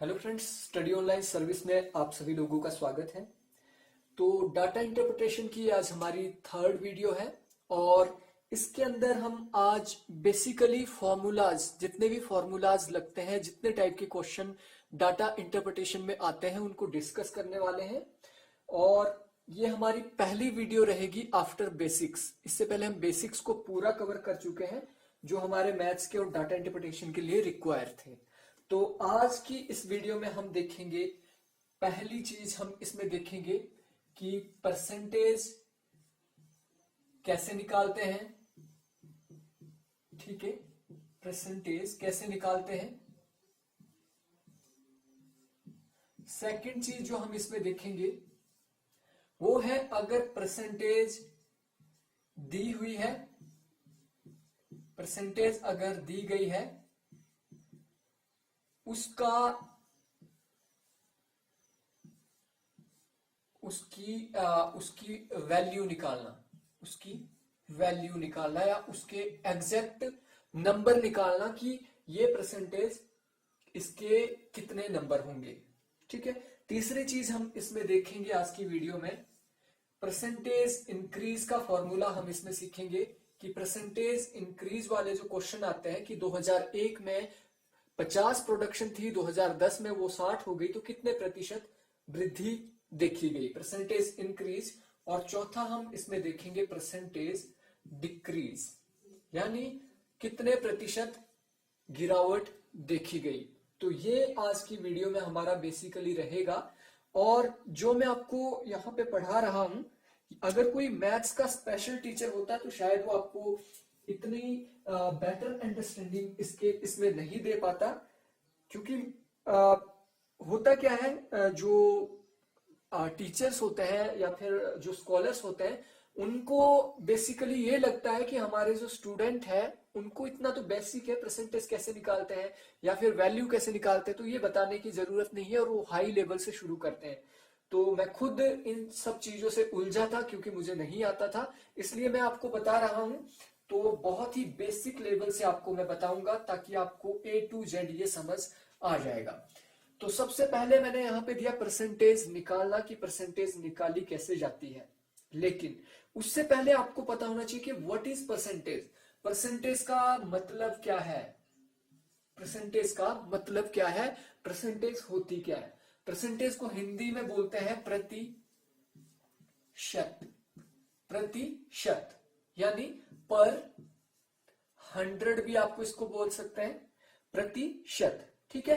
Hello friends, study online service में आप सभी लोगों का स्वागत है। तो डाटा इंटरप्रिटेशन की आज हमारी थर्ड वीडियो है और इसके अंदर हम आज बेसिकली फॉर्मूलाज, जितने भी फॉर्मूलाज लगते हैं, जितने टाइप के क्वेश्चन डाटा इंटरप्रिटेशन में आते हैं उनको डिस्कस करने वाले हैं। और ये हमारी पहली वीडियो रहेगी आफ्टर बेसिक्स। इससे पहले हम बेसिक्स को पूरा कवर कर चुके हैं जो हमारे मैथ्स के और डाटा इंटरप्रिटेशन के लिए रिक्वायर थे। तो आज की इस वीडियो में हम देखेंगे, पहली चीज हम इसमें देखेंगे कि परसेंटेज कैसे निकालते हैं। ठीक है, परसेंटेज कैसे निकालते हैं। सेकंड चीज जो हम इसमें देखेंगे वो है, अगर परसेंटेज दी हुई है, परसेंटेज अगर दी गई है, उसकी वैल्यू निकालना, उसकी वैल्यू निकालना या उसके एग्जैक्ट नंबर निकालना कि ये परसेंटेज इसके कितने नंबर होंगे। ठीक है, तीसरी चीज हम इसमें देखेंगे आज की वीडियो में, परसेंटेज इंक्रीज का फॉर्मूला हम इसमें सीखेंगे कि परसेंटेज इंक्रीज वाले जो क्वेश्चन आते हैं कि 2001 में 50 प्रोडक्शन थी, 2010 में वो 60 हो गई, तो कितने प्रतिशत वृद्धि देखी गई, परसेंटेज इंक्रीज। और चौथा हम इसमें देखेंगे परसेंटेज डिक्रीज, यानी कितने प्रतिशत गिरावट देखी गई। तो ये आज की वीडियो में हमारा बेसिकली रहेगा। और जो मैं आपको यहाँ पे पढ़ा रहा हूं, अगर कोई मैथ्स का स्पेशल टीचर होता तो शायद वो आपको इतनी बेटर अंडरस्टैंडिंग इसमें नहीं दे पाता, क्योंकि होता क्या है, जो टीचर्स होते हैं या फिर जो स्कॉलर्स होते हैं उनको बेसिकली ये लगता है कि हमारे जो स्टूडेंट है उनको इतना तो बेसिक है, परसेंटेज कैसे निकालते हैं या फिर वैल्यू कैसे निकालते हैं, तो ये बताने की जरूरत नहीं है और वो हाई लेवल से शुरू करते हैं। तो मैं खुद इन सब चीजों से उलझा था क्योंकि मुझे नहीं आता था, इसलिए मैं आपको बता रहा हूं। तो बहुत ही बेसिक लेवल से आपको मैं बताऊंगा ताकि आपको A to Z ये समझ आ जाएगा। तो सबसे पहले मैंने यहाँ पे दिया परसेंटेज निकालना, कि परसेंटेज निकाली कैसे जाती है। लेकिन उससे पहले आपको पता होना चाहिए कि व्हाट इज परसेंटेज, परसेंटेज का मतलब क्या है, परसेंटेज का मतलब क्या है, परसेंटेज होती क्या है। परसेंटेज को हिंदी में बोलते हैं प्रतिशत, प्रतिशत यानी पर 100 भी आपको इसको बोल सकते हैं, प्रतिशत। ठीक है,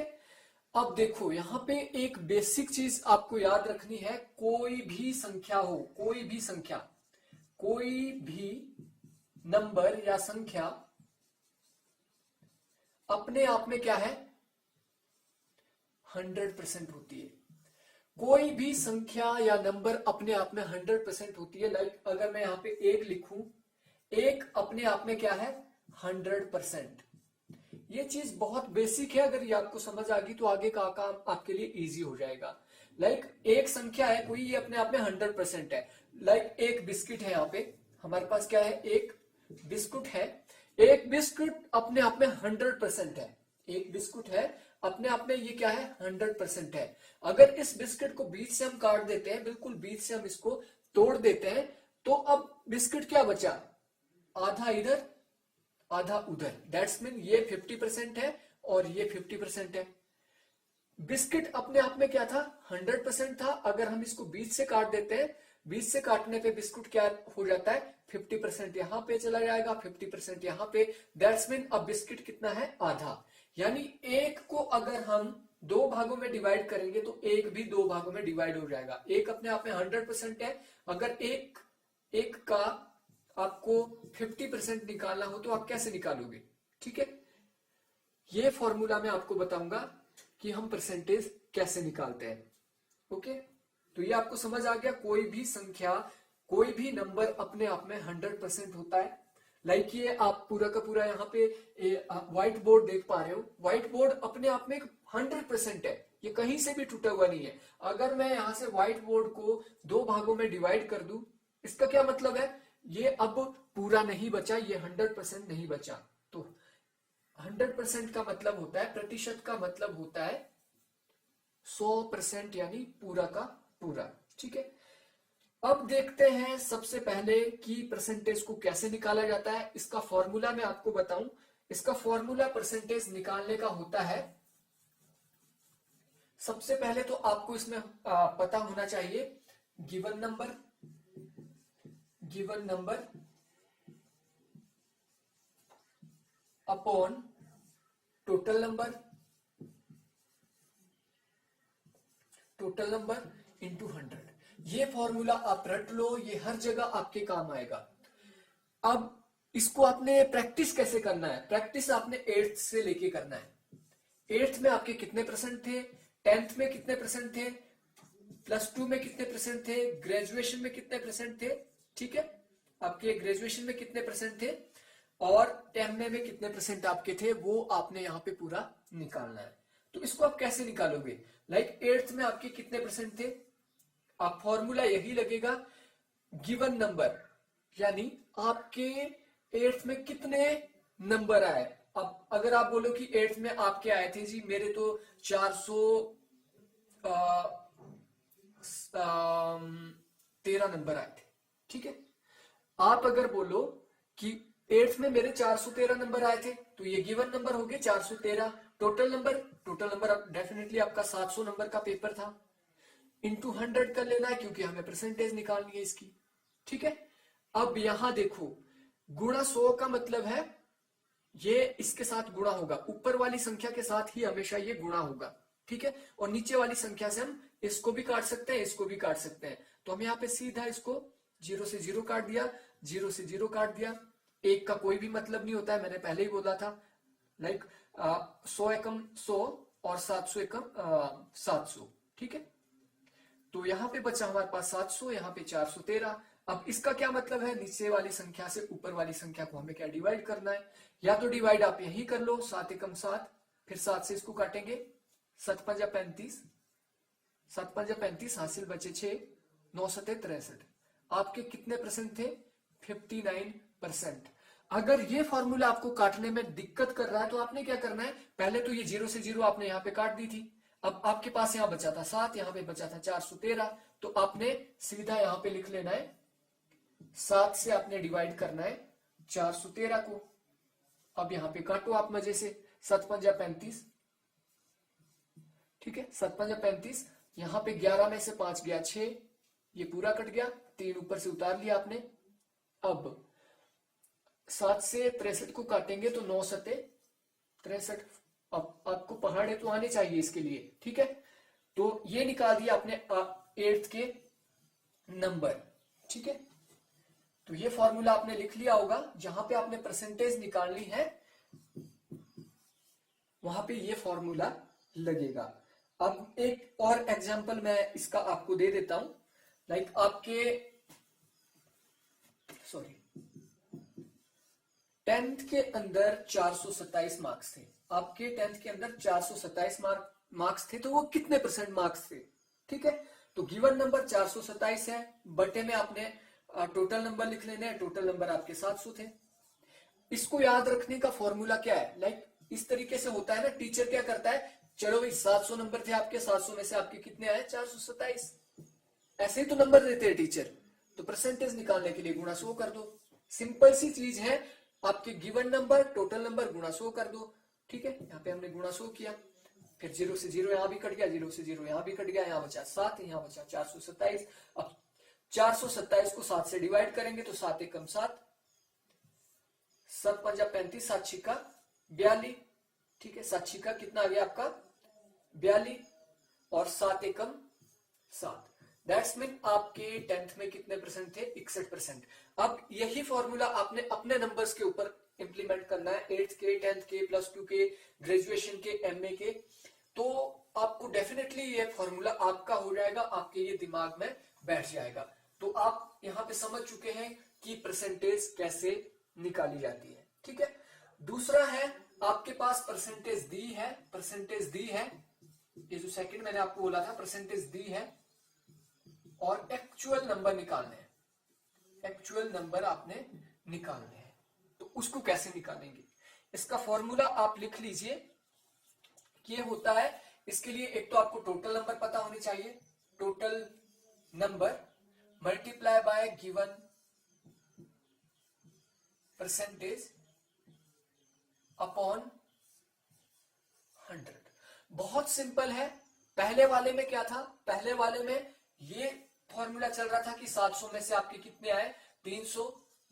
अब देखो यहां पे एक बेसिक चीज आपको याद रखनी है, कोई भी संख्या हो, कोई भी संख्या, कोई भी नंबर या संख्या अपने आप में क्या है, 100% होती है। कोई भी संख्या या नंबर अपने आप में 100% होती है। लाइक अगर मैं यहां पे 1 लिखूं, 1 अपने आप में क्या है, 100%। ये चीज बहुत बेसिक है, अगर ये आपको समझ आ गई तो आगे का काम आपके लिए इजी हो जाएगा। लाइक एक संख्या है कोई, ये अपने आप में 100% है। लाइक एक बिस्किट है, यहाँ पे हमारे पास क्या है, एक बिस्कुट है। एक बिस्कुट अपने आप में 100% है, एक बिस्कुट है अपने आप में, ये क्या है, 100% है। अगर इस बिस्किट को बीच से हम काट देते हैं, बिल्कुल बीच से हम इसको तोड़ देते हैं, तो अब बिस्किट क्या बचा, आधा इधर आधा उधर। दैट्स मीन ये 50% है और ये 50% है। बिस्किट अपने आप में क्या था, 100% था। अगर हम इसको बीच से काट देते हैं, बीच से काटने पे बिस्कुट क्या हो जाता है, 50% यहां पे चला जाएगा, 50% यहां पे। दैट्स मीन अब बिस्किट कितना है, आधा। यानी एक को अगर हम 2 भागों में डिवाइड करेंगे तो एक भी 2 भागों में डिवाइड हो जाएगा। एक अपने आप में 100% है, अगर एक का आपको 50% निकालना हो तो आप कैसे निकालोगे। ठीक है, ये फॉर्मूला मैं आपको बताऊंगा कि हम परसेंटेज कैसे निकालते हैं। ओके, तो ये आपको समझ आ गया, कोई भी संख्या, कोई भी नंबर अपने आप में 100% होता है। लाइक ये आप पूरा का पूरा यहाँ पे व्हाइट बोर्ड देख पा रहे हो, व्हाइट बोर्ड अपने आप में 100% है, ये कहीं से भी टूटा हुआ नहीं है। अगर मैं यहाँ से व्हाइट बोर्ड को 2 भागों में डिवाइड कर दूं, इसका क्या मतलब है, ये अब पूरा नहीं बचा, ये 100% नहीं बचा। तो 100% का मतलब होता है, प्रतिशत का मतलब होता है 100% यानी पूरा का पूरा। ठीक है, अब देखते हैं सबसे पहले कि परसेंटेज को कैसे निकाला जाता है। इसका फॉर्मूला मैं आपको बताऊं, इसका फॉर्मूला परसेंटेज निकालने का होता है, सबसे पहले तो आपको इसमें पता होना चाहिए given number upon total number into 100। ये फॉर्मूला आप रट लो, ये हर जगह आपके काम आएगा। अब इसको आपने प्रैक्टिस कैसे करना है, प्रैक्टिस आपने 8th से लेके करना है। 8th में आपके कितने परसेंट थे, 10th में कितने परसेंट थे, +2 में कितने परसेंट थे, ग्रेजुएशन में कितने परसेंट थे। ठीक है, आपके ग्रेजुएशन में कितने परसेंट थे और 10th में कितने परसेंट आपके थे, वो आपने यहाँ पे पूरा निकालना है। तो इसको आप कैसे निकालोगे, लाइक 8th में आपके कितने परसेंट थे, आप फॉर्मूला यही लगेगा गिवन नंबर, यानी आपके 8th में कितने नंबर आए। अब अगर आप बोलो कि 8th में आपके आए थे जी, मेरे तो 413 नंबर आए थे। ठीक है, आप अगर बोलो कि 8th में मेरे 413 नंबर आए थे, तो ये गिवन नंबर हो गए 413। टोटल नंबर डेफिनेटली आपका 700 नंबर का पेपर था, इंटू 100 कर लेना है क्योंकि हमें परसेंटेज निकालनी है इसकी। ठीक है, अब यहां देखो गुणा 100 का मतलब है ये इसके साथ गुणा होगा, ऊपर वाली संख्या के साथ ही हमेशा ये गुणा होगा। ठीक है, और नीचे वाली संख्या से हम इसको भी काट सकते हैं, इसको भी काट सकते हैं। तो हम यहाँ पे सीधा इसको 0 से 0 काट दिया, 0 से 0 काट दिया। एक का कोई भी मतलब नहीं होता है, मैंने पहले ही बोला था। लाइक 100 एकम 100 और 700 एकम 700। ठीक है, तो यहाँ पे बचा हमारे पास 700, यहाँ पे 413। अब इसका क्या मतलब है, नीचे वाली संख्या से ऊपर वाली संख्या को हमें क्या डिवाइड करना है। या तो डिवाइड आप यही कर लो, 7 एकम 7, फिर 7 से इसको काटेंगे, 7 पंजा 35, 7 पंजा 35, हासिल बचे 6, 9 सते 63। आपके कितने परसेंट थे, 59%। अगर ये फॉर्मूला आपको काटने में दिक्कत कर रहा है तो आपने क्या करना है, पहले तो ये 0 से 0 आपने यहाँ पे काट दी थी। अब आपके पास यहाँ बचा था 7, यहाँ पे बचा था 413, तो आपने सीधा यहाँ पे लिख लेना है 7 से आपने डिवाइड करना है 413 को। अब यहाँ पे काटो आप मजे से, 7 पंजा 35। ठीक है, 7 पंजा 35, यहाँ पे 11 में से 5 गया 6, ये पूरा कट गया, 3 ऊपर से उतार लिया आपने। अब 7 से 63 को काटेंगे तो 9 सते 63। अब आपको पहाड़े तो आने चाहिए इसके लिए। ठीक है, तो ये निकाल दिया आपने 8th के नंबर। ठीक है, तो ये फॉर्मूला आपने लिख लिया होगा, जहां पे आपने परसेंटेज निकालनी है वहां पे ये फॉर्मूला लगेगा। अब एक और एग्जांपल मैं इसका आपको दे देता हूं। लाइक आपके 10th के अंदर 427 मार्क्स थे, आपके 10th के अंदर 427 मार्क्स थे, तो वो कितने परसेंट मार्क्स थे। ठीक है, तो गिवन नंबर 427 है, बटे में आपने टोटल नंबर लिख लेने हैं, टोटल नंबर आपके 700 थे। इसको याद रखने का फॉर्मूला क्या है, लाइक इस तरीके से होता है ना, टीचर क्या करता है, चलो भाई 700 नंबर थे आपके, 700 में से आपके कितने आए, 427। ऐसे ही तो नंबर देते हैं टीचर, तो परसेंटेज निकालने के लिए गुणा 100 कर दो। सिंपल सी चीज है, आपके गिवन नंबर टोटल नंबर गुणा 100 कर दो। ठीक है, यहाँ पे हमने गुणा 100 किया, फिर 0 से 0 यहाँ भी कट गया, 0 से 0 यहाँ भी कट गया, यहाँ बचा 7, यहाँ बचा 427। अब 427 को 7 से डिवाइड करेंगे तो 7 एकम 7, 7 पंजा 35, 7 छिका 42। ठीक है, 7 छिका कितना आ गया आपका 42, और 7 एकम 7। दैट्स मीन आपके 10th में कितने परसेंट थे, 61%। अब यही फॉर्मूला आपने अपने नंबर्स के ऊपर इंप्लीमेंट करना है, 8th के, 10th के, +2 के, ग्रेजुएशन के, MA के। तो आपको डेफिनेटली ये फॉर्मूला आपका हो जाएगा, आपके ये दिमाग में बैठ जाएगा। तो आप यहाँ पे समझ चुके हैं कि परसेंटेज कैसे निकाली जाती है। ठीक है, दूसरा है आपके पास परसेंटेज दी है, ये जो सेकंड मैंने आपको बोला था, परसेंटेज दी है और एक्चुअल नंबर निकालने हैं, एक्चुअल नंबर आपने निकालने हैं। तो उसको कैसे निकालेंगे, इसका फॉर्मूला आप लिख लीजिए, ये होता है इसके लिए एक तो आपको टोटल नंबर पता होने चाहिए, total number multiply by given percentage upon 100। बहुत सिंपल है। पहले वाले में क्या था, पहले वाले में ये फॉर्मूला चल रहा था कि 700 में से आपके कितने आए, 300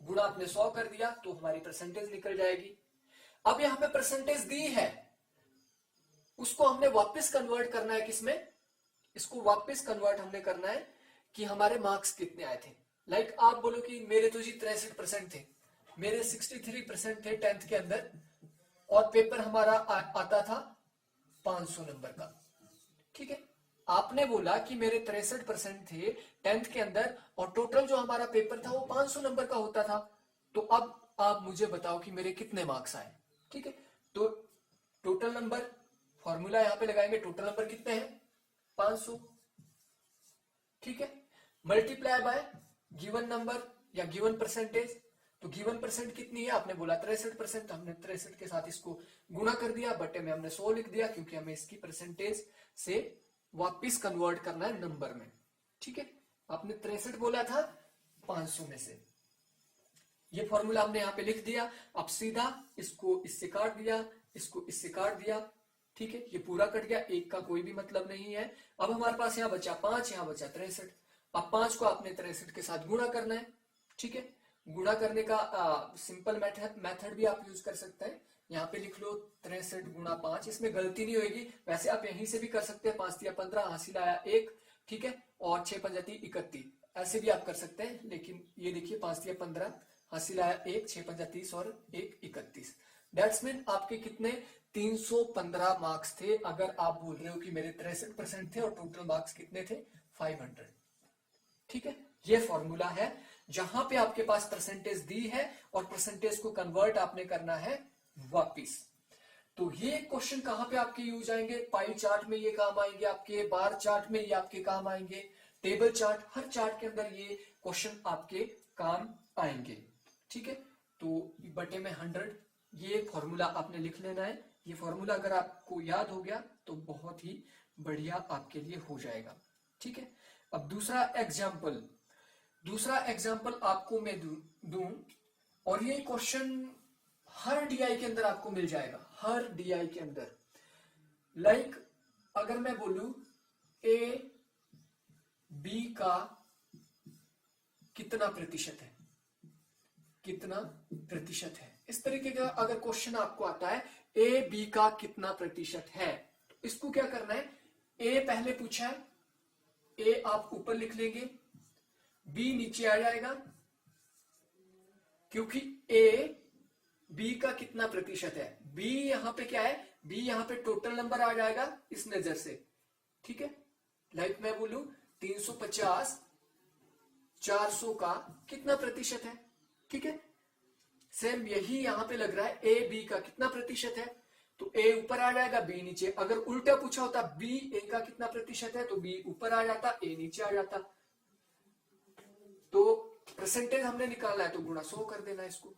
गुणा आपने 100 कर दिया तो हमारी परसेंटेज निकल जाएगी। अब यहां पे परसेंटेज दी है, उसको हमने वापस कन्वर्ट करना है किसमें, इसको वापस कन्वर्ट हमने करना है कि हमारे मार्क्स कितने आए थे। लाइक आप बोलो कि मेरे तो जी 63% थे, मेरे 63% थे 10th के अंदर, और पेपर हमारा आता था 500 नंबर का। ठीक है, आपने बोला कि मेरे 63% थे 10th के अंदर और टोटल जो हमारा पेपर था वो 500 नंबर का होता था। तो अब आप मुझे बताओ कि मेरे कितने मार्क्स आए। ठीक है, तो टोटल नंबर फॉर्मूला यहां पे लगाएंगे, टोटल नंबर कितने हैं 500। ठीक है, मल्टीप्लाई बाय गिवन नंबर या गिवन परसेंटेज। तो गिवन परसेंट कितनी है, आपने बोला 63%, तो हमने 63 के साथ इसको गुणा कर दिया, बटे में हमने 100 लिख दिया क्योंकि हमें इसकी परसेंटेज से वापिस कन्वर्ट करना है नंबर में। ठीक है, आपने 63 बोला था 500 में से, ये फॉर्मूला हमने यहां पे लिख दिया। अब सीधा इसको इससे काट दिया, इसको इससे काट दिया। ठीक है, ये पूरा कट गया, एक का कोई भी मतलब नहीं है। अब हमारे पास यहाँ बचा 5, यहाँ बचा 63। अब 5 को आपने 63 के साथ गुणा करना है। ठीक है, गुणा करने का सिंपल मेथड भी आप यूज कर सकते हैं। यहाँ पे लिख लो 63 गुणा 5, इसमें गलती नहीं होगी। वैसे आप यहीं से भी कर सकते हैं, 5 तिया 15, हासिल आया 1। ठीक है, और 6 पंजा 31, ऐसे भी आप कर सकते हैं। लेकिन ये देखिए 5 तिया 15, हासिल आया 1, 6 पंजा 30 और 1 31। दैट्स मीन आपके कितने 315 मार्क्स थे, अगर आप बोल रहे हो कि मेरे 63% थे और टोटल मार्क्स कितने थे 500। ठीक है, ये फॉर्मूला है जहां पे आपके पास परसेंटेज दी है और परसेंटेज को कन्वर्ट आपने करना है वापिस। तो ये क्वेश्चन कहां पे आपके यूज आएंगे, पाई चार्ट में ये काम आएंगे आपके, बार चार्ट में ये आपके काम आएंगे, टेबल चार्ट, हर चार्ट के अंदर ये क्वेश्चन आपके काम आएंगे। ठीक है, तो बटे में 100, ये फॉर्मूला आपने लिख लेना है। ये फॉर्मूला अगर आपको याद हो गया तो बहुत ही बढ़िया आपके लिए हो जाएगा। ठीक है, अब दूसरा एग्जाम्पल आपको मैं दूं और ये क्वेश्चन हर डीआई के अंदर आपको मिल जाएगा, हर डीआई के अंदर। लाइक अगर मैं बोलूं ए बी का कितना प्रतिशत है, कितना प्रतिशत है, इस तरीके का अगर क्वेश्चन आपको आता है ए बी का कितना प्रतिशत है, तो इसको क्या करना है, ए पहले पूछा है, ए आप ऊपर लिख लेंगे, बी नीचे आ जाएगा, क्योंकि ए बी का कितना प्रतिशत है, बी यहां पे क्या है, बी यहां पे टोटल नंबर आ जाएगा इस नजर से। ठीक है, लाइक मैं बोलूं 350 400 का कितना प्रतिशत है। ठीक है, सेम यही यहां पे लग रहा है, ए बी का कितना प्रतिशत है, तो ए ऊपर आ जाएगा बी नीचे। अगर उल्टा पूछा होता बी ए का कितना प्रतिशत है, तो बी ऊपर आ जाता ए नीचे आ जाता। तो परसेंटेज हमने निकालना है तो गुणा 100 कर देना इसको।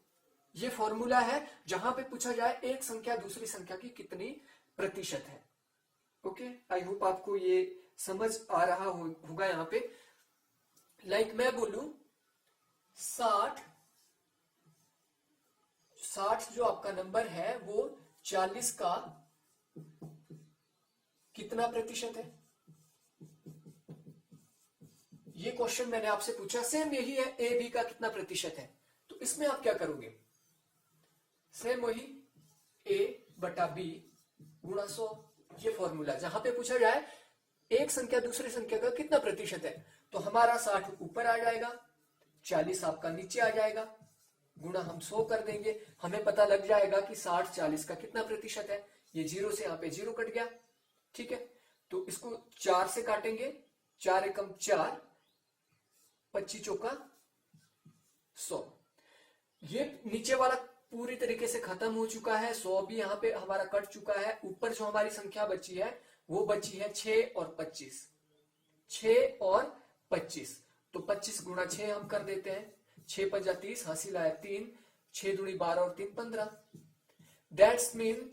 ये फॉर्मूला है जहां पे पूछा जाए एक संख्या दूसरी संख्या की कितनी प्रतिशत है। ओके, आई होप आपको ये समझ आ रहा होगा यहां पे। लाइक मैं बोलूं 60 जो आपका नंबर है वो 40 का कितना प्रतिशत है, ये क्वेश्चन मैंने आपसे पूछा। सेम यही है, ए बी का कितना प्रतिशत है, तो इसमें आप क्या करोगे, सेम वही ए बटा बी गुणा 100, ये फॉर्मूला। जहां पे पूछा जाए एक संख्या दूसरी संख्या का कितना प्रतिशत है, तो हमारा 60 ऊपर आ जाएगा, 40 आपका नीचे आ जाएगा, गुणा हम 100 कर देंगे, हमें पता लग जाएगा कि 60 40 का कितना प्रतिशत है। ये 0 से यहां पे 0 कट गया। ठीक है, तो इसको 4 से काटेंगे, 4 एकम 4, 25 चौका 100। ये नीचे वाला पूरी तरीके से खत्म हो चुका है, 100 भी यहां पे हमारा कट चुका है। ऊपर जो हमारी संख्या बची है वो बची है 6 और 25, 6 और 25। तो 25 गुणा 6 हम कर देते हैं, 6 पंजा 30, हासिल आया 3, 6 दूनी 12 और 3 15। दैट्स मीन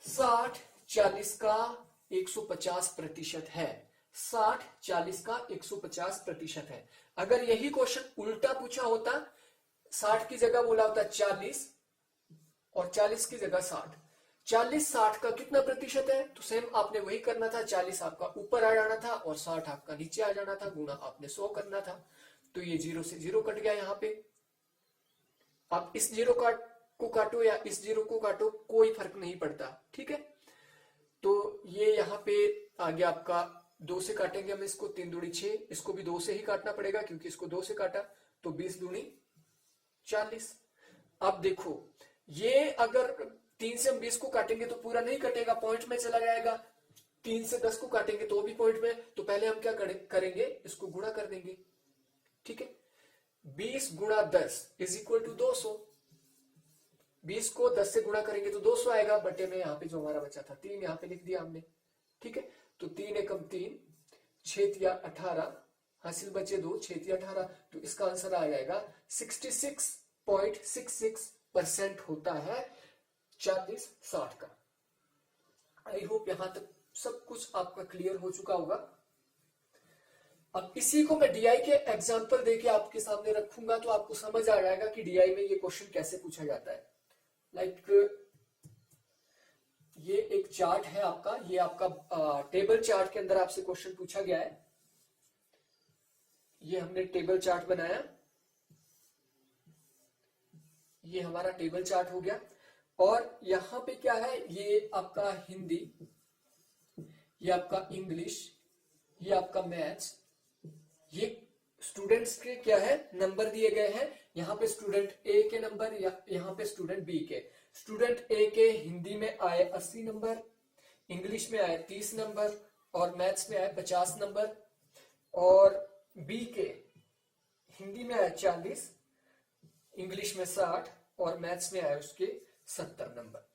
60 40 का 150% है। 60 40 का 150% है। अगर यही क्वेश्चन उल्टा पूछा होता, 60 की जगह बोला होता 40 और 40 की जगह 60, 40 60 का कितना प्रतिशत है, तो सेम आपने वही करना था, 40 आपका ऊपर आ जाना था और 60 आपका नीचे आ जाना था, गुना आपने 100 करना था। तो ये 0 से 0 कट गया। यहाँ पे आप इस 0 को काटो या इस 0 को काटो, कोई फर्क नहीं पड़ता, ठीक है। तो ये यहाँ पे आ गया आपका, 2 से काटेंगे हम इसको, 3 दूनी 6, इसको भी 2 से ही काटना पड़ेगा क्योंकि इसको 2 से काटा, तो 20 दूनी 40। अब देखो, ये अगर 3 से हम 20 को काटेंगे तो पूरा नहीं कटेगा, पॉइंट में चला जाएगा। 3 से 10 को काटेंगे तो भी पॉइंट में, तो पहले हम क्या करेंगे, इसको गुणा कर देंगे, ठीक है। 20 गुणा 10 इज इक्वल टू 200। 20 को 10 से गुणा करेंगे तो 200 आएगा, बटे में यहाँ पे जो हमारा बचा था 3 यहाँ पे लिख दिया हमने, ठीक है। तो 3 एकम 3, 6 तिया 18, हासिल बचे 2, 6 तिया 18, तो इसका आंसर आ जाएगा 66.66% होता है 40 60 का। आई होप यहां तक सब कुछ आपका क्लियर हो चुका होगा। अब इसी को मैं डीआई के एग्जांपल देके आपके सामने रखूंगा तो आपको समझ आ जाएगा कि डीआई में ये क्वेश्चन कैसे पूछा जाता है। ये एक चार्ट है आपका, ये आपका टेबल चार्ट के अंदर आपसे क्वेश्चन पूछा गया है। ये हमने टेबल चार्ट बनाया, ये हमारा टेबल चार्ट हो गया। और यहां पे क्या है, ये आपका हिंदी, ये आपका इंग्लिश, ये आपका मैथ्स, ये स्टूडेंट्स के क्या है नंबर दिए गए हैं। यहाँ पे स्टूडेंट ए के नंबर, यहाँ पे स्टूडेंट बी के। स्टूडेंट ए के हिंदी में आए 80 नंबर, इंग्लिश में आए 30 नंबर और मैथ्स में आए 50 नंबर, और बी के हिंदी में आए 40, इंग्लिश में 60 और मैथ्स में आए उसके 70 नंबर।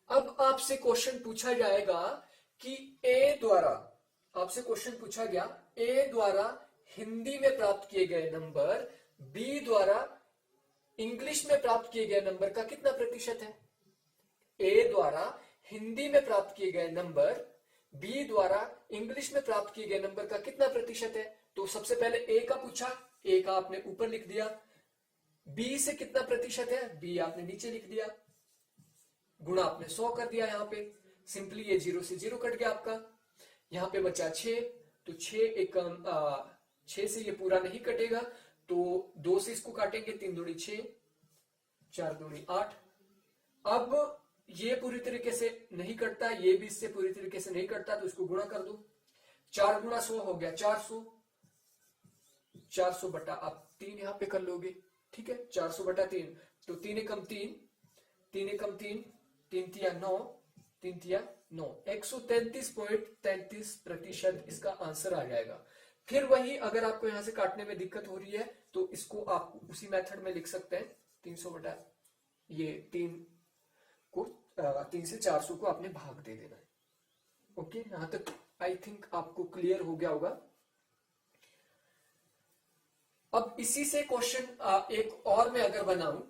अब आपसे क्वेश्चन पूछा जाएगा कि ए द्वारा, आपसे क्वेश्चन पूछा गया ए द्वारा हिंदी में प्राप्त किए गए नंबर बी द्वारा इंग्लिश में प्राप्त किए गए नंबर का कितना प्रतिशत है। ए द्वारा हिंदी में प्राप्त किए गए नंबर बी द्वारा इंग्लिश में प्राप्त किए गए नंबर का कितना प्रतिशत है। तो सबसे पहले ए का पूछा, ए का आपने ऊपर लिख दिया, बी से कितना प्रतिशत है, बी आपने नीचे लिख दिया, गुणा आपने 100 कर दिया। यहाँ पे सिंपली ये 0 से 0 कट गया आपका। यहाँ पे बचा 6, तो 6 से ये पूरा नहीं कटेगा, तो 2 से इसको काटेंगे, 3 दूनी 6, 4 दूनी 8। अब ये पूरी तरीके से नहीं कटता, ये भी इससे पूरी तरीके से नहीं कटता, तो इसको गुणा कर दो। 4 गुणा 100 हो गया 400, 400 बटा आप 3 यहाँ पे कर लोगे, ठीक है। 400 बटा 3, तो 3 एकम 3, 3 एकम 3, 3 तिया 9, 3 तिया 9, 133.33% इसका आंसर आ जाएगा। फिर वही, अगर आपको यहां से काटने में दिक्कत हो रही है तो इसको आप उसी मेथड में लिख सकते हैं। 300 बटा ये 3 से 400 को आपने भाग दे देना है। ओके, यहां तक आई थिंक आपको क्लियर हो गया होगा। अब इसी से क्वेश्चन एक और मैं अगर बनाऊं,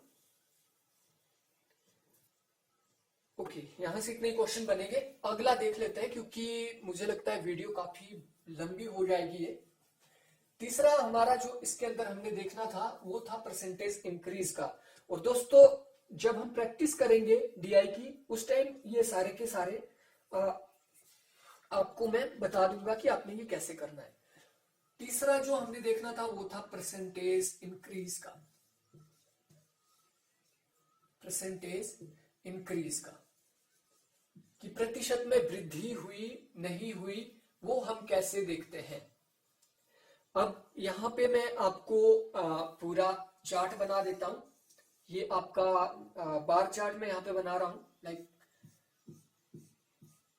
ओके, यहां से इतने क्वेश्चन बनेंगे। अगला देख लेते हैं क्योंकि मुझे लगता है वीडियो काफी लंबी हो जाएगी ये। तीसरा हमारा जो इसके अंदर हमने देखना था वो था परसेंटेज इंक्रीज का। और दोस्तों जब हम प्रैक्टिस करेंगे डीआई की, उस टाइम ये सारे के सारे आपको मैं बता दूंगा कि आपने ये कैसे करना है। तीसरा जो हमने देखना था वो था परसेंटेज इंक्रीज का, परसेंटेज इंक्रीज का, कि प्रतिशत में वृद्धि हुई नहीं हुई वो हम कैसे देखते हैं। अब यहां पे मैं आपको पूरा चार्ट बना देता हूं। ये आपका बार चार्ट में यहां पे बना रहा हूं।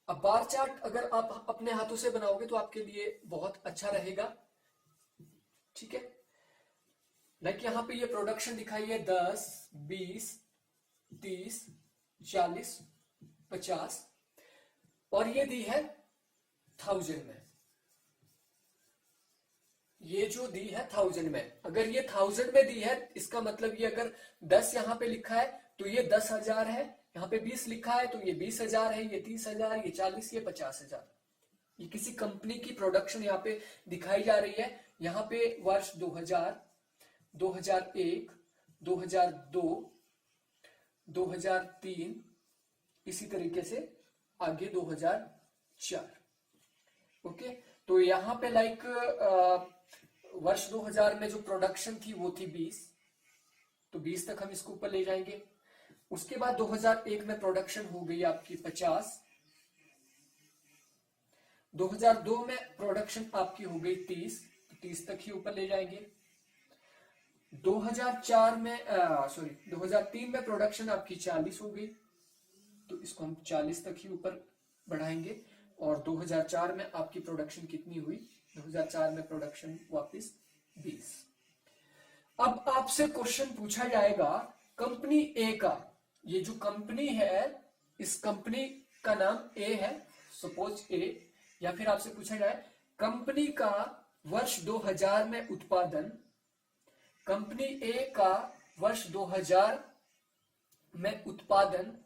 अब बार चार्ट अगर आप अपने हाथों से बनाओगे तो आपके लिए बहुत अच्छा रहेगा, ठीक है। यहां पे ये प्रोडक्शन दिखाई है 10, 20, 30, 40, 50 और ये दी है 1000 में। ये जो दी है 1000 में, अगर ये 1000 में दी है इसका मतलब ये अगर 10 यहां पे लिखा है तो ये 10,000 है, यहाँ पे 20 लिखा है तो ये 20,000 है, ये 30,000, ये 40, ये 50,000। ये किसी कंपनी की प्रोडक्शन यहाँ पे दिखाई जा रही है। यहाँ पे वर्ष 2000, 2001, 2002, 2003, इसी तरीके से आगे 2004। ओके, तो यहाँ पे लाइक वर्ष 2000 में जो प्रोडक्शन थी वो थी 20, तो 20 तक हम इसको ऊपर ले जाएंगे। उसके बाद 2001 में प्रोडक्शन हो गई आपकी 50, 2002 में प्रोडक्शन आपकी हो गई 30, तो 30 तक ही ऊपर ले जाएंगे। 2004 में 2003 में प्रोडक्शन आपकी 40 हो गई, तो इसको हम 40 तक ही ऊपर बढ़ाएंगे। और 2004 में आपकी प्रोडक्शन कितनी हुई? 2004 में प्रोडक्शन वापस 20। अब आपसे क्वेश्चन पूछा जाएगा कंपनी ए का, ये जो कंपनी है इस कंपनी का नाम ए है, सपोज ए, या फिर आपसे पूछा जाए कंपनी का वर्ष 2000 में उत्पादन, कंपनी ए का वर्ष 2000 में उत्पादन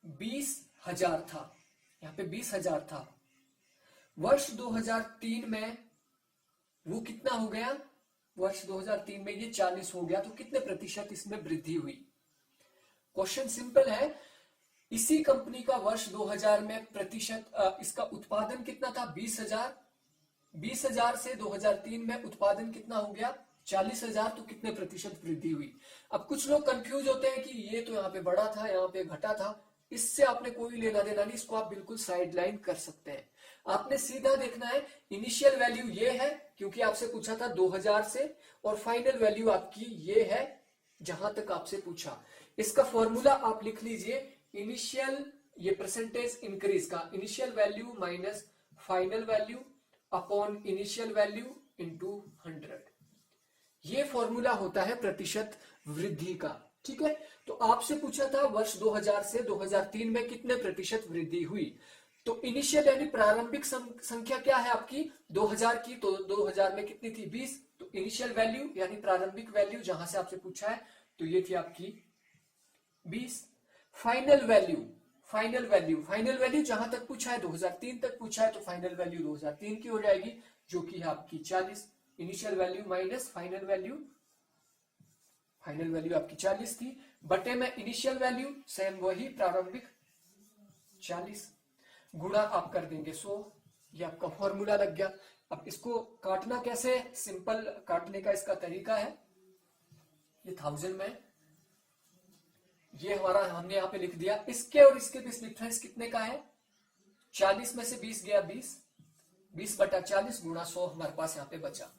20,000 था, यहां पे 20,000 था। वर्ष 2003 में वो कितना हो गया? वर्ष 2003 में ये 40 हो गया, तो कितने प्रतिशत इसमें वृद्धि हुई? क्वेश्चन सिंपल है। इसी कंपनी का वर्ष 2000 में प्रतिशत इसका उत्पादन कितना था? 20,000। 20,000 से 2003 में उत्पादन कितना हो गया? 40,000। तो कितने प्रतिशत वृद्धि हुई? अब कुछ लोग कंफ्यूज होते हैं कि ये तो यहाँ पे बढ़ा था, यहाँ पे घटा था। इससे आपने कोई लेना देना नहीं, इसको आप बिल्कुल साइड लाइन कर सकते हैं। आपने सीधा देखना है इनिशियल वैल्यू ये है, क्योंकि आपसे पूछा था 2000 से, और फाइनल वैल्यू आपकी ये है जहां तक आपसे पूछा। इसका फॉर्मूला आप लिख लीजिए, इनिशियल, ये परसेंटेज इंक्रीज का, initial value minus final value upon initial value into 100। ये फॉर्मूला होता है प्रतिशत वृद्धि का। ठीक है, तो आपसे पूछा था वर्ष 2000 से 2003 में कितने प्रतिशत वृद्धि हुई, तो इनिशियल यानी प्रारंभिक संख्या क्या है आपकी? 2000 की, तो 2000 में कितनी थी? 20। तो इनिशियल वैल्यू यानी प्रारंभिक वैल्यू जहां से आपसे पूछा है, तो ये थी आपकी 20। फाइनल वैल्यू, फाइनल वैल्यू जहां तक पूछा है 2003 तक पूछा है, तो फाइनल वैल्यू 2003 की हो जाएगी, जो कि है आपकी 40। Initial value minus final value आपकी 40 थी, बटे में इनिशियल वैल्यू सेम वही प्रारंभिक 40, गुणा आप कर देंगे 100। ये आपका फॉर्मूला लग गया। अब इसको काटना कैसे? सिंपल काटने का इसका तरीका है, ये 1000 में, ये हमारा हमने यहां पे लिख दिया। इसके और इसके बीच डिफरेंस कितने का है? 40 में से 20 गया 20, 20 बटा 40 गुणा 100 हमारे पास यहाँ पे बचा।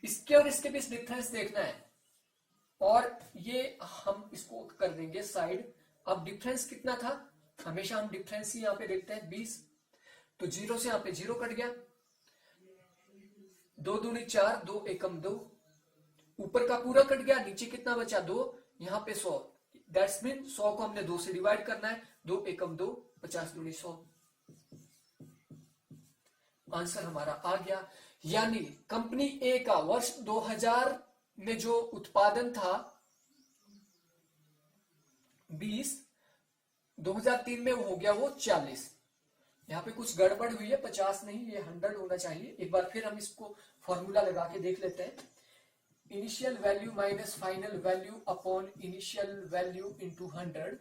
इसके और इसके बीच डिफरेंस देखना है, और ये हम इसको कर देंगे साइड। अब डिफरेंस कितना था? हमेशा हम डिफरेंस ही यहाँ पे देखते हैं 20, तो 0 से यहाँ पे 0 कट गया, 2 दूनी 4, 2 एकम 2, ऊपर का पूरा कट गया, नीचे कितना बचा? 2, यहाँ पे 100। दैट्स मीन 100 को हमने 2 से डिवाइड करना है, 2 एकम 2, 50 दूनी 100। आंसर हमारा आ गया। यानी कंपनी ए का वर्ष 2000 में जो उत्पादन था 20, 2003 में वो हो गया वो 40। यहाँ पे कुछ गड़बड़ हुई है, 50 नहीं, ये 100 होना चाहिए। एक बार फिर हम इसको फॉर्मूला लगा के देख लेते हैं। Initial value minus final value upon initial value into 100।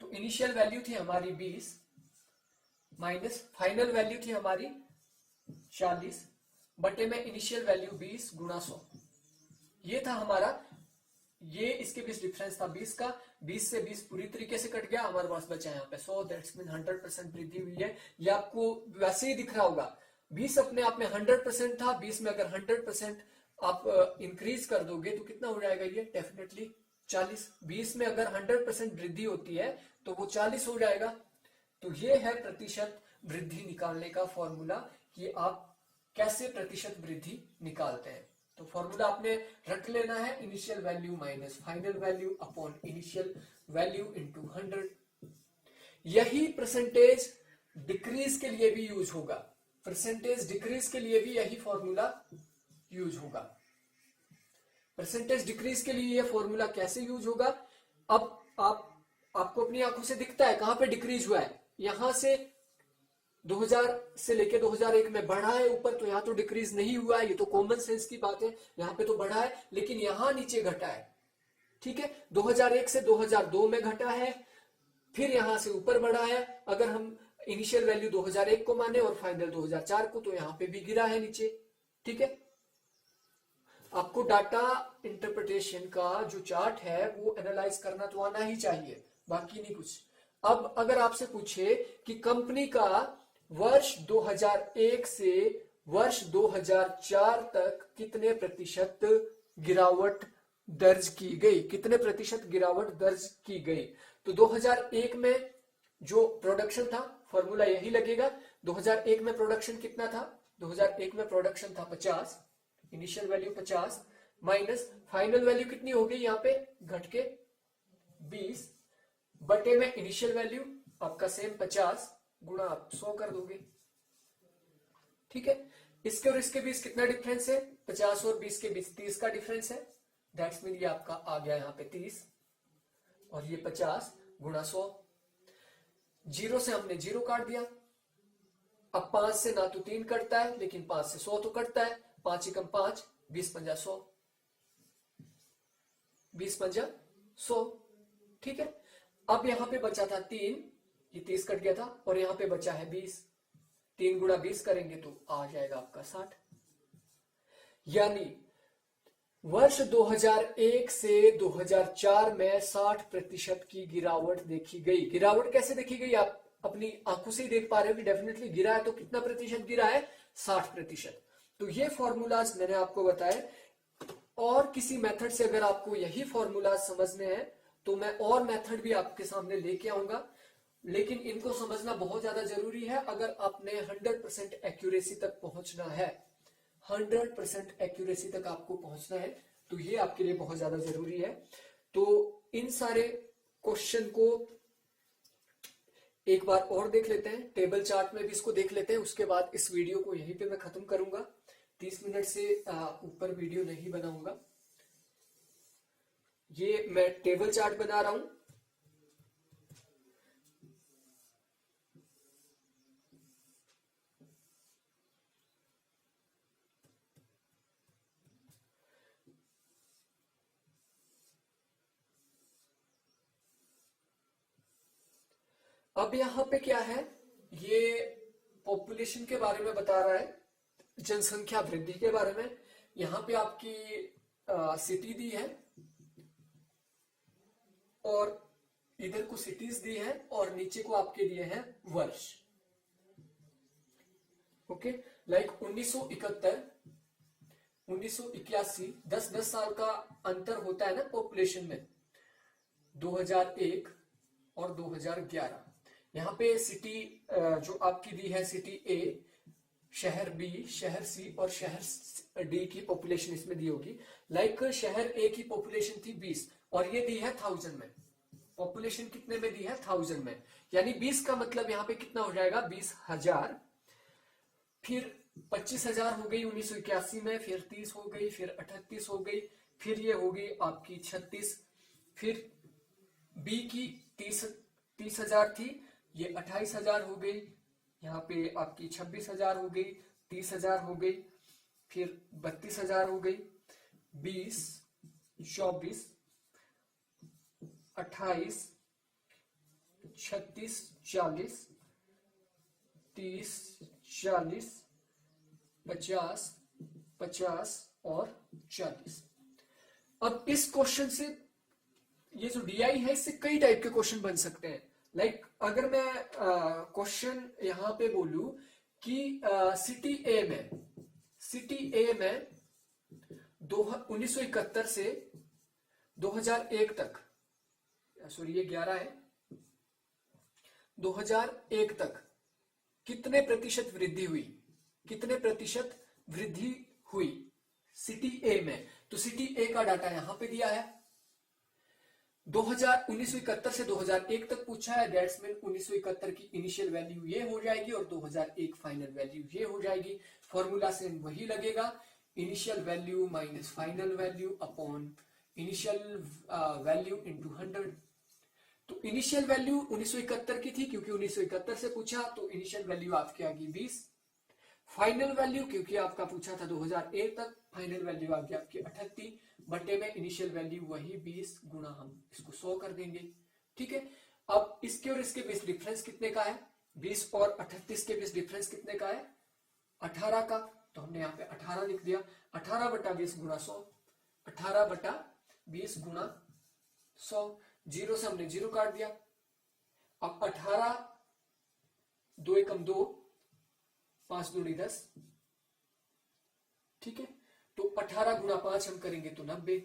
तो इनिशियल वैल्यू थी हमारी 20 माइनस फाइनल वैल्यू थी हमारी 40, बटे में इनिशियल वैल्यू 20 गुणा 100। ये था हमारा, ये इसके बीच डिफरेंस था 20 का। 20 से 20 पूरी तरीके से कट गया, हमारे पास बचा यहाँ पे 100। दैट्स मीन 100% वृद्धि हुई है। ये आपको वैसे ही दिख रहा होगा, 20 अपने आप में 100% था, 20 में अगर 100% आप इंक्रीज कर दोगे तो कितना हो जाएगा? ये डेफिनेटली 40। 20 में अगर 100% वृद्धि होती है तो वो 40 हो जाएगा। तो ये है प्रतिशत वृद्धि निकालने का फॉर्मूला, कि आप कैसे प्रतिशत वृद्धि निकालते हैं। तो फॉर्मूला आपने रख लेना है, initial value minus final value upon initial value into 100। यही परसेंटेज डिक्रीज के लिए भी यूज होगा, परसेंटेज डिक्रीज के लिए भी यही फॉर्मूला यूज होगा। परसेंटेज डिक्रीज के लिए यह फॉर्मूला कैसे यूज होगा? अब आपको अपनी आंखों से दिखता है कहां पे डिक्रीज हुआ है, यहां से 2000 से लेके 2001 में बढ़ा है ऊपर, तो यहाँ तो डिक्रीज नहीं हुआ है, ये तो कॉमन सेंस की बात है, यहाँ पे तो बढ़ा है, लेकिन यहाँ नीचे घटा है। ठीक है, 2001 से 2002 में घटा है, फिर यहां से ऊपर बढ़ा है। अगर हम इनिशियल वैल्यू 2001 को माने और फाइनल 2004 को, तो यहां पे भी गिरा है नीचे। ठीक है, आपको डाटा इंटरप्रिटेशन का जो चार्ट है वो एनालाइज करना तो आना ही चाहिए, बाकी नहीं कुछ। अब अगर आपसे पूछे कि कंपनी का वर्ष 2001 से वर्ष 2004 तक कितने प्रतिशत गिरावट दर्ज की गई, कितने प्रतिशत गिरावट दर्ज की गई, तो 2001 में जो प्रोडक्शन था, फॉर्मूला यही लगेगा। 2001 में प्रोडक्शन कितना था, 2001 में प्रोडक्शन था 50, initial value 50 minus final value कितनी हो गई यहाँ पे घट के 20 बटे में इनिशियल वैल्यू आपका सेम 50 गुणा आप 100 कर दोगे। ठीक है, इसके और इसके बीच कितना डिफरेंस है, 50 और 20 के बीच 30 का डिफरेंस है। दैट्स मीन ये आपका आ गया यहाँ पे 30 और ये 50 गुणा 100। जीरो से हमने जीरो काट दिया। अब 5 से ना तो 3 कटता है, लेकिन 5 से 100 तो कटता है। 5 एकम 5, 20 पंजा 100, 20 पंजा 100। ठीक है, अब यहां पे बचा था 3, ये 30 कट गया था, और यहां पे बचा है 20। 3 गुणा 20 करेंगे तो आ जाएगा आपका 60। यानी वर्ष 2001 से 2004 में 60% की गिरावट देखी गई। गिरावट कैसे देखी गई, आप अपनी आंखों से ही देख पा रहे हो कि डेफिनेटली गिरा है, तो कितना प्रतिशत गिरा है, 60%। तो ये फॉर्मूलाज मैंने आपको बताए, और किसी मेथड से अगर आपको यही फॉर्मूलाज समझने हैं तो मैं और मेथड भी आपके सामने लेके आऊंगा, लेकिन इनको समझना बहुत ज्यादा जरूरी है अगर आपने 100% एक्यूरेसी तक पहुंचना है। 100% एक्यूरेसी तक आपको पहुंचना है, तो ये आपके लिए बहुत ज्यादा जरूरी है। तो इन सारे क्वेश्चन को एक बार और देख लेते हैं, टेबल चार्ट में भी इसको देख लेते हैं, उसके बाद इस वीडियो को यहीं पे मैं खत्म करूंगा। 30 मिनट से ऊपर वीडियो नहीं बनाऊंगा। ये मैं टेबल चार्ट बना रहा हूं। अब यहां पे क्या है, ये पॉपुलेशन के बारे में बता रहा है, जनसंख्या वृद्धि के बारे में। यहां पे आपकी सिटी दी है और इधर को सिटीज दी है और नीचे को आपके दिए हैं वर्ष। ओके, लाइक 1971, 1981, 10-10 साल का अंतर होता है ना पॉपुलेशन में, 2001 और 2011। यहाँ पे सिटी जो आपकी दी है, सिटी ए, शहर बी, शहर सी और शहर डी की पॉपुलेशन इसमें दी होगी। लाइक शहर ए की पॉपुलेशन थी 20 और ये दी है 1000 में। पॉपुलेशन कितने में दी है, 1000 में, यानी 20 का मतलब यहाँ पे कितना हो जाएगा, 20,000। फिर 25,000 हो गई 1981 में, फिर 30 हो गई, फिर 38 हो गई, फिर ये होगी आपकी 36, फिर बी की 30,000 थी, ये 28,000 हो गई, यहाँ पे आपकी 26,000 हो गई, 30,000 हो गई, फिर 32,000 हो गई, 20, 24, 28, 36, 40, 30, 40, 50, 50 और 40। अब इस क्वेश्चन से, ये जो डीआई है, इससे कई टाइप के क्वेश्चन बन सकते हैं। लाइक अगर मैं क्वेश्चन यहां पे बोलूं कि सिटी ए में 1971 से 2001 तक, सॉरी ये 11 है, 2001 तक कितने प्रतिशत वृद्धि हुई, कितने प्रतिशत वृद्धि हुई सिटी ए में, तो सिटी ए का डाटा यहां पे दिया है। 1971 से 2001 तक पूछा है, दैट्स मीन 1971 की इनिशियल वैल्यू ये हो जाएगी और 2001 फाइनल वैल्यू ये हो जाएगी। फॉर्मूला से वही लगेगा, initial value minus final value upon initial value into 100। तो इनिशियल वैल्यू 1971 की थी, क्योंकि 1971 से पूछा तो इनिशियल वैल्यू आपकी आ गई 20। फाइनल वैल्यू क्योंकि आपका पूछा था 2001 तक, फाइनल वैल्यू आ गई आपकी 38 बटे में इनिशियल वैल्यू वही 20 गुना हम इसको 100 कर देंगे। ठीक है, अब इसके और इसके बीच डिफरेंस कितने का है? 20 और 38 के बीच डिफरेंस कितने का है? 18 का। तो हमने यहाँ पे 18 लिख दिया। 18 बटा 20 गुना 100, 18 बटा 20 गुना 100, जीरो से हमने जीरो काट दिया। अब 18 2 एकम 2, 5 दूनी 10। ठीक है, तो 18 गुना 5 हम करेंगे तो 90।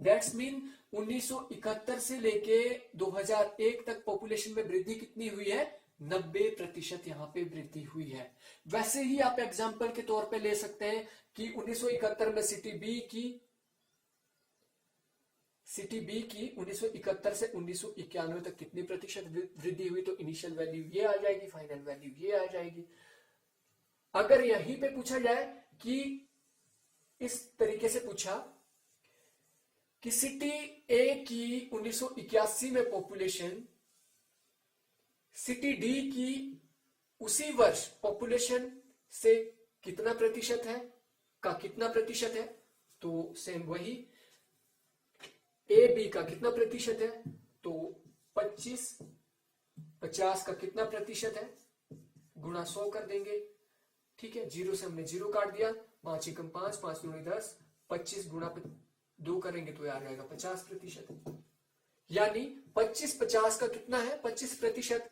दैट्स मीन 1971 से लेके 2001 तक पॉपुलेशन में वृद्धि कितनी हुई है? 90% यहां पे वृद्धि हुई है। वैसे ही आप एग्जांपल के तौर पे ले सकते हैं कि 1971 में सिटी बी की 1971 से 1991 तक कितनी प्रतिशत वृद्धि हुई? तो इनिशियल वैल्यू ये आ जाएगी, फाइनल वैल्यू ये आ जाएगी। अगर यहीं पे पूछा जाए कि इस तरीके से पूछा कि सिटी ए की 1981 में पॉपुलेशन सिटी डी की उसी वर्ष पॉपुलेशन से कितना प्रतिशत है का कितना प्रतिशत है, तो सेम वही ए बी का कितना प्रतिशत है, तो 25, 50 का कितना प्रतिशत है गुणा 100 कर देंगे। ठीक है, जीरो से हमने जीरो काट दिया, 5 एकम 5, 5 दूनी 10, 25 गुणा 2 करेंगे तो आ जाएगा 50%। यानी 25 का कितना है? 25%।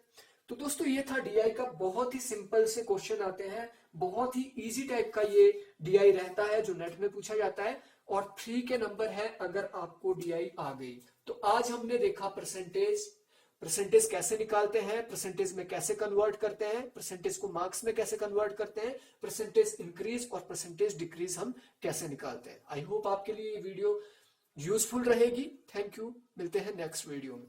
तो दोस्तों ये था डीआई का बहुत ही सिंपल से क्वेश्चन आते हैं, बहुत ही इजी टाइप का ये डीआई रहता है जो नेट में पूछा जाता है, और 3 के नंबर है अगर आपको डीआई आ गई। तो आज हमने देखा परसेंटेज कैसे निकालते हैं, परसेंटेज में कैसे कन्वर्ट करते हैं, परसेंटेज को मार्क्स में कैसे कन्वर्ट करते हैं, परसेंटेज इंक्रीज और परसेंटेज डिक्रीज हम कैसे निकालते हैं। आई होप आपके लिए ये वीडियो यूजफुल रहेगी। थैंक यू, मिलते हैं नेक्स्ट वीडियो में।